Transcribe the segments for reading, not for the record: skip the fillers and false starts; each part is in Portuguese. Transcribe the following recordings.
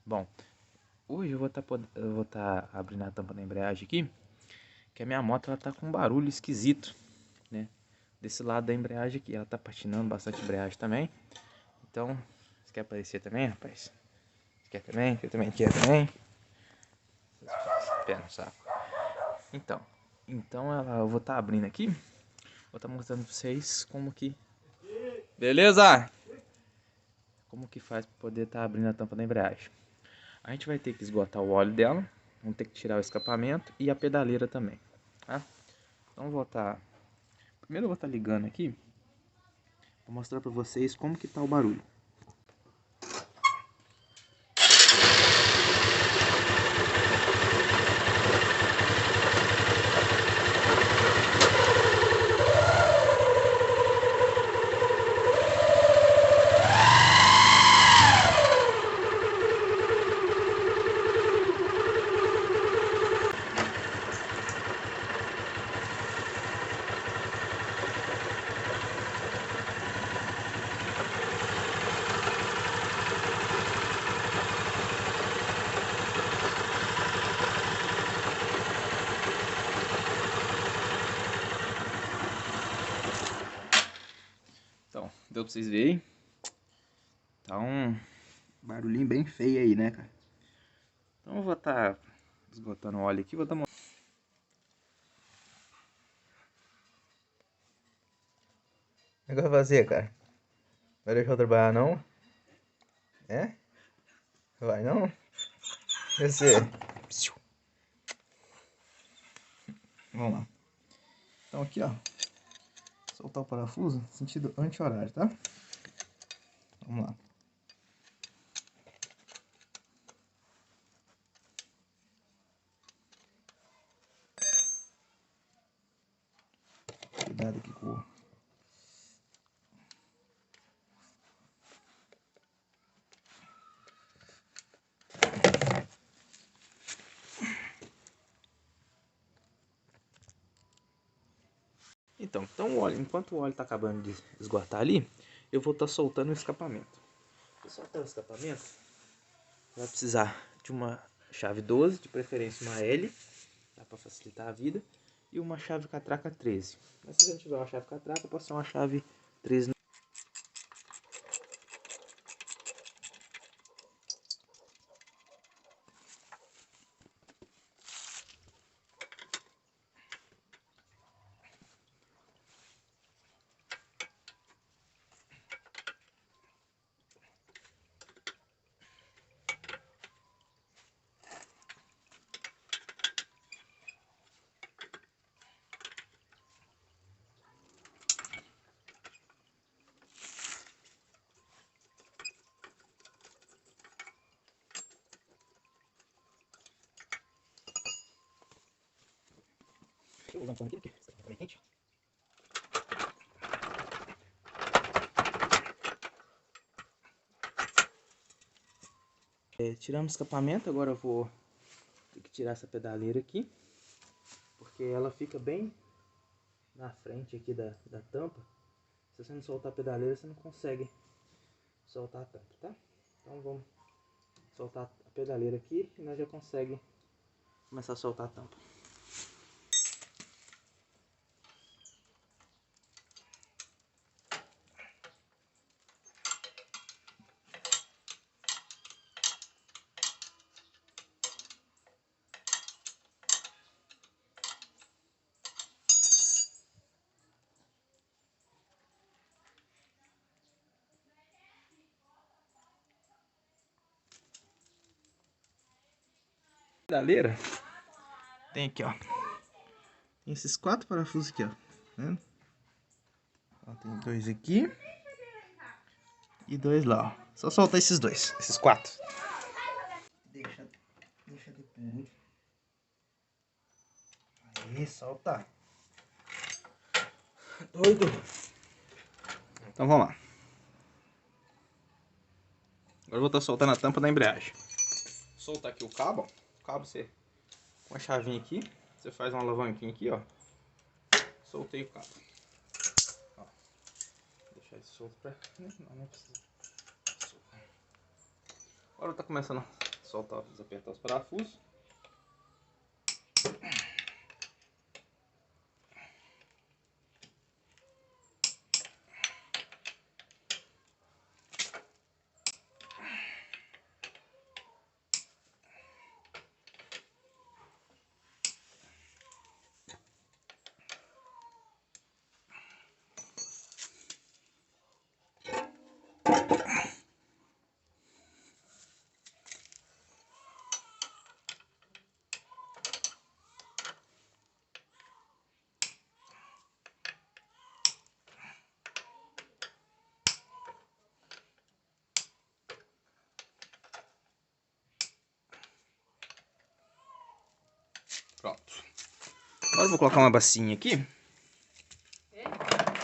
Bom, hoje eu vou tá abrindo a tampa da embreagem aqui, que a minha moto ela tá com um barulho esquisito, né? Desse lado da embreagem aqui, ela tá patinando bastante embreagem também. Então, você quer aparecer também, rapaz? Você quer também? Você também quer também? Pé no saco. Então eu vou estar abrindo aqui, vou estar mostrando pra vocês como que... Beleza? Como que faz para poder estar abrindo a tampa da embreagem. A gente vai ter que esgotar o óleo dela, vamos ter que tirar o escapamento e a pedaleira também, tá? Então primeiro eu vou estar ligando aqui, vou mostrar para vocês como que tá o barulho. Então, deu pra vocês verem? Tá um barulhinho bem feio aí, né, cara? Então eu vou estar esgotando o óleo aqui, vou estar... O que eu vou fazer, cara? Vai deixar eu trabalhar não? É? Vai não? Você... Vamos lá. Então aqui, ó. Soltar o parafuso, sentido anti-horário, tá? Vamos lá. Cuidado aqui com o... Então o óleo, enquanto o óleo tá acabando de esgotar ali, eu vou estar soltando o escapamento. Para soltar o escapamento, vai precisar de uma chave 12, de preferência uma L, tá, para facilitar a vida, e uma chave catraca 13. Mas se você não tiver uma chave catraca, pode ser uma chave 13. Deixa eu usar um pano aqui, porque está bem quente. Tiramos o escapamento, agora eu vou ter que tirar essa pedaleira aqui, porque ela fica bem na frente aqui da tampa. Se você não soltar a pedaleira, você não consegue soltar a tampa, tá? Então vamos soltar a pedaleira aqui e nós já conseguimos começar a soltar a tampa. Pedaleira tem aqui, ó. Tem esses 4 parafusos aqui, ó. Tá vendo? Ó, tem 2 aqui e 2 lá, ó. Só soltar esses 2, esses 4. Deixa depois. Aí, solta. Doido. Então vamos lá. Agora eu vou estar soltando a tampa da embreagem. Soltar aqui o cabo, ó. O cabo você com a chavinha aqui, você faz uma alavanquinha aqui, ó. Soltei o cabo. Ó. Deixar isso solto pra... Não precisa. Agora tá começando a soltar, desapertar os parafusos. Pronto. Agora eu vou colocar uma bacinha aqui.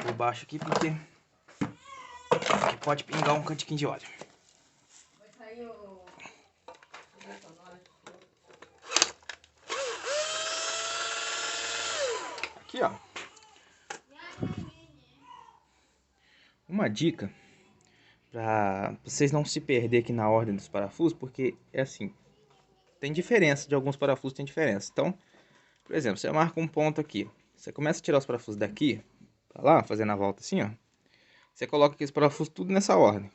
Por baixo aqui, porque pode pingar um cantiquinho de óleo. Vai sair o... Aqui, ó. Uma dica para vocês não se perder aqui na ordem dos parafusos, porque é assim, tem diferença, de alguns parafusos tem diferença. Então, por exemplo, você marca um ponto aqui, você começa a tirar os parafusos daqui, pra lá, fazendo a volta assim, ó. Você coloca aqui os parafusos tudo nessa ordem.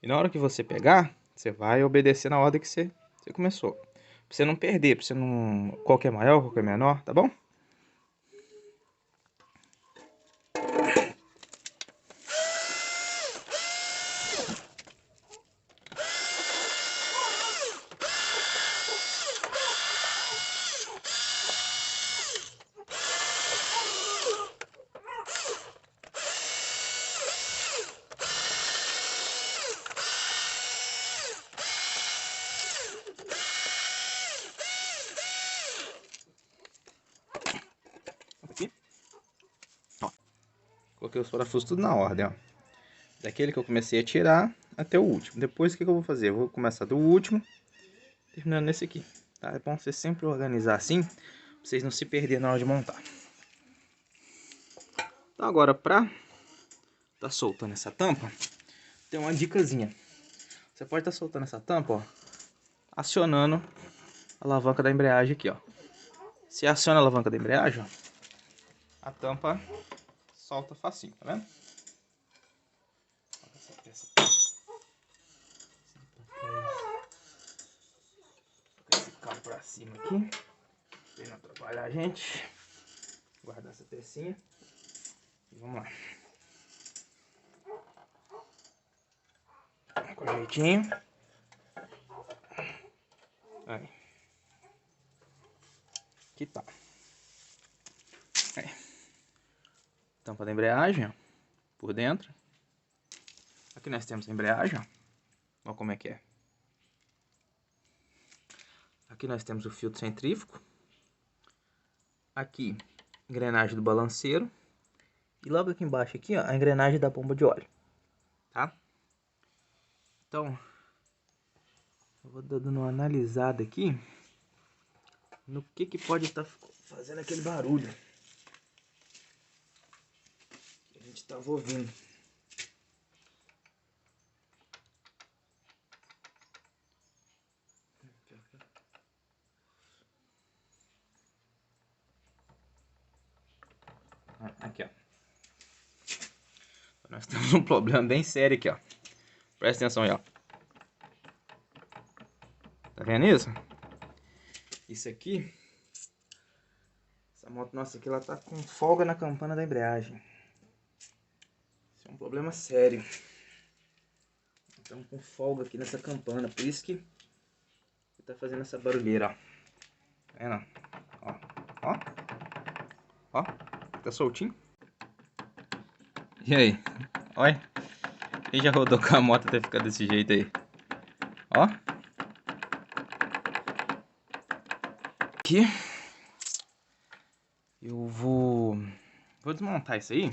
E na hora que você pegar, você vai obedecer na ordem que você começou. Pra você não perder, pra você não... qual que é maior, qual que é menor, tá bom? Aqui. Ó. Coloquei os parafusos tudo na ordem, ó. Daquele que eu comecei a tirar até o último. Depois o que eu vou fazer? Eu vou começar do último, terminando nesse aqui. Tá? É bom você sempre organizar assim, pra vocês não se perderem na hora de montar. Então agora pra tá soltando essa tampa, tem uma dicasinha. Você pode estar soltando essa tampa, ó, acionando a alavanca da embreagem aqui, ó. Se aciona a alavanca da embreagem, ó, a tampa solta facinho, tá vendo? Essa peça esse cabo pra cima aqui, pra não atrapalhar a gente. Guardar essa pecinha e vamos lá. Com jeitinho. Aí. Aqui tá. Aí. Tampa da embreagem, ó, por dentro. Aqui nós temos a embreagem, ó. Olha como é que é. Aqui nós temos o filtro centrífugo. Aqui, engrenagem do balanceiro. E logo aqui embaixo, aqui, ó, a engrenagem da bomba de óleo. Tá? Então, eu vou dando uma analisada aqui no que pode estar fazendo aquele barulho que a gente estava ouvindo. Aqui, ó. Nós temos um problema bem sério aqui, ó. Presta atenção aí, ó. Tá vendo isso? Isso aqui, essa moto nossa aqui, ela tá com folga na campana da embreagem. Isso é um problema sério. Estamos com folga aqui nessa campana, por isso que tá fazendo essa barulheira, ó. Tá vendo? Ó, ó. Ó, tá soltinho. E aí? Olha. Quem já rodou com a moto até ficar desse jeito aí? Ó. Aqui. Eu vou desmontar isso aí.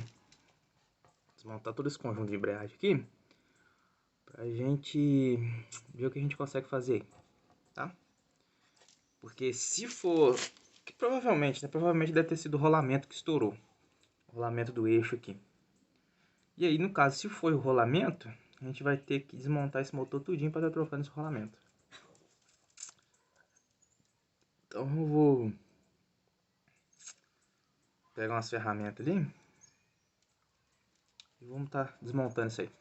Desmontar todo esse conjunto de embreagem aqui. Pra gente ver o que a gente consegue fazer, tá? Porque se for... que provavelmente, né? Provavelmente deve ter sido o rolamento que estourou. O rolamento do eixo aqui. E aí, no caso, se foi o rolamento, a gente vai ter que desmontar esse motor tudinho para estar trocando esse rolamento. Então eu vou pegar umas ferramentas ali e vamos estar desmontando isso aí.